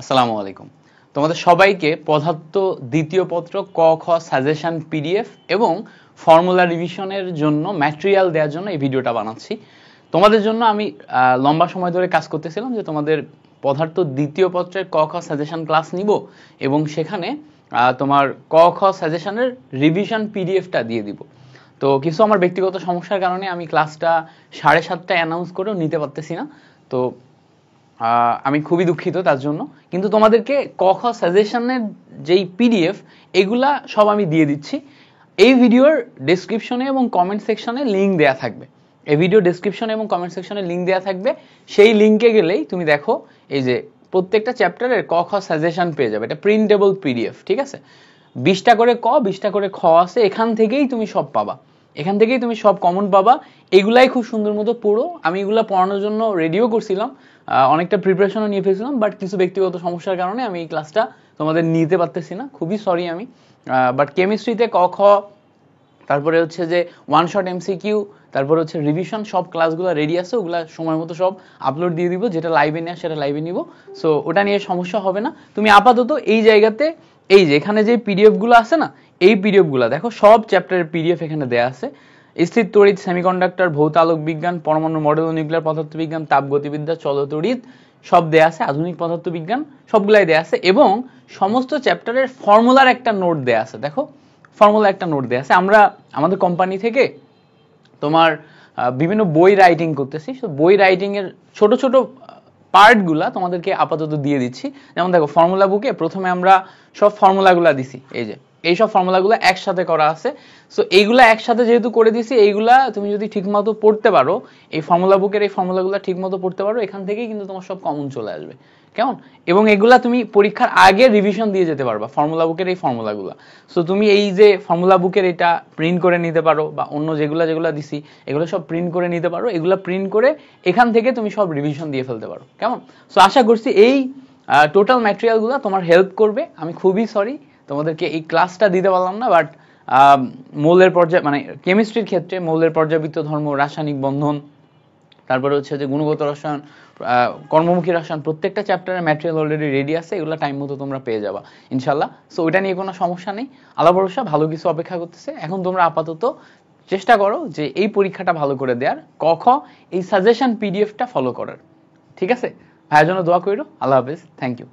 আসসালামু আলাইকুম। তোমাদের সবাইকে পদার্থ দ্বিতীয় পত্র ক খ সাজেশন পিডিএফ এবং ফর্মুলা রিভিশনের জন্য ম্যাটেরিয়াল দেওয়ার জন্য এই ভিডিওটা বানাচ্ছি। তোমাদের জন্য আমি লম্বা সময় ধরে কাজ করতেছিলাম যে তোমাদের পদার্থ দ্বিতীয় পত্রের ক খ সাজেশন ক্লাস নিব এবং সেখানে তোমার ক খ সাজেশনের রিভিশন পিডিএফটা দিয়ে দিব। তো কিছু আমার ব্যক্তিগত সমস্যার কারণে আমি ক্লাসটা 7:30টায় অ্যানাউন্স করেও নিতে পারতেছি না। তো আমি খুবই দুঃখিত তার জন্য, কিন্তু তোমাদেরকে ক খ সাজেশনের যেই পিডিএফ এগুলা সব আমি দিয়ে দিচ্ছি। এই ভিডিওর ডেসক্রিপশনে এবং কমেন্ট সেকশনে লিঙ্ক দেয়া থাকবে। এই ভিডিও ডেসক্রিপশনে এবং কমেন্ট সেকশনে লিঙ্ক দেয়া থাকবে। সেই লিঙ্কে গেলেই তুমি দেখো এই যে প্রত্যেকটা চ্যাপ্টারের ক খ সাজেশন পেয়ে যাবে। এটা প্রিন্টেবল পিডিএফ, ঠিক আছে? 20টা করে ক 20টা করে খ আছে, এখান থেকেই তুমি সব পাবা, এখান থেকেই তুমি সব কমন পাবা। এগুলাই খুব সুন্দর মতো পড়ো। আমি এগুলা পড়ানোর জন্য রেডিও করছিলাম, অনেকটা প্রিপারেশনও নিয়ে ফেলছিলাম, বাট কিছু ব্যক্তিগত সমস্যার কারণে আমি এই ক্লাসটা তোমাদের নিতে পারতেছি না, খুবই সরি আমি। বাট কেমিস্ট্রিতে ক খ, তারপরে হচ্ছে যে ওয়ান শট এমসিকিউ, তারপরে হচ্ছে রিভিশন, সব ক্লাসগুলো রেডি আছে। ওগুলা সময় মতো সব আপলোড দিয়ে দিব, যেটা লাইভে নেওয়া সেটা লাইভে নিব। সো ওটা নিয়ে সমস্যা হবে না। তুমি আপাতত এই জায়গাতে এই যে এখানে যে পিডিএফগুলো আছে না, এই পিডিএফগুলো দেখো, সব চ্যাপ্টারের পিডিএফ এখানে দেয়া আছে। স্থির তড়িৎ, সেমিকন্ডাক্টর, ভৌত আলোক বিজ্ঞান, পরমাণু মডেল ও নিউক্লিয়ার পদার্থবিজ্ঞান, তাপগতিবিদ্যা, চলতড়িৎ সব দেয়া আছে, আধুনিক পদার্থবিজ্ঞান সবগুলাই দেয়া আছে এবং সমস্ত চ্যাপ্টারের ফর্মুলার একটা নোট দেয়া আছে। দেখো, ফর্মুলা একটা নোট দেয়া আছে। আমরা আমাদের কোম্পানি থেকে তোমার বিভিন্ন বই রাইটিং করতেছি, বই রাইটিং এর ছোট ছোট পার্টগুলা তোমাদেরকে আপাতত দিয়ে দিচ্ছি। যেমন দেখো, ফর্মুলা বুকে প্রথমে আমরা সব ফর্মুলাগুলা দিছি, এই যে এইসব ফর্মুলাগুলো একসাথে করা আছে। সো এইগুলা একসাথে যেহেতু করে দিছি, এইগুলা তুমি যদি ঠিকমতো পড়তে পারো, এই ফর্মুলা বুকের এই ফর্মুলাগুলো ঠিকমতো পড়তে পারো, এখান থেকেই কিন্তু তোমার সব কমন চলে আসবে, কেমন? এবং এগুলা তুমি পরীক্ষার আগে রিভিশন দিয়ে যেতে পারবা, ফর্মুলা বুকের এই ফর্মুলাগুলো। সো তুমি এই যে ফর্মুলা বুকের এটা প্রিন্ট করে নিতে পারো, বা অন্য যেগুলা যেগুলা দিছি এগুলো সব প্রিন্ট করে নিতে পারো। এগুলা প্রিন্ট করে এখান থেকে তুমি সব রিভিশন দিয়ে ফেলতে পারো, কেমন? সো আশা করছি এই টোটাল ম্যাটেরিয়ালগুলো তোমার হেল্প করবে। আমি খুবই সরি তোমাদেরকে এই ক্লাসটা দিতে পারলাম না, বাট মৌলের পর্যায় মানে কেমিস্ট্রির ক্ষেত্রে মৌলের পর্যাবৃত্ত ধর্ম, রাসায়নিক বন্ধন, তারপরে হচ্ছে যে গুণগত রসায়ন, কর্মমুখী রসায়ন, প্রত্যেকটা চ্যাপ্টারের ম্যাটেরিয়াল অলরেডি রেডি আছে। এগুলো টাইম মতো তোমরা পেয়ে যাবা ইনশাল্লাহ। সো ওইটা নিয়ে কোনো সমস্যা নেই, আল্লাহ ভরসা, ভালো কিছু অপেক্ষা করতেছে। এখন তোমরা আপাতত চেষ্টা করো যে এই পরীক্ষাটা ভালো করে দেওয়ার, ক খ এই সাজেশন পিডিএফটা ফলো করার, ঠিক আছে? ভাইয়ের জন্য দোয়া করো। আল্লাহ হাফেজ, থ্যাংক ইউ।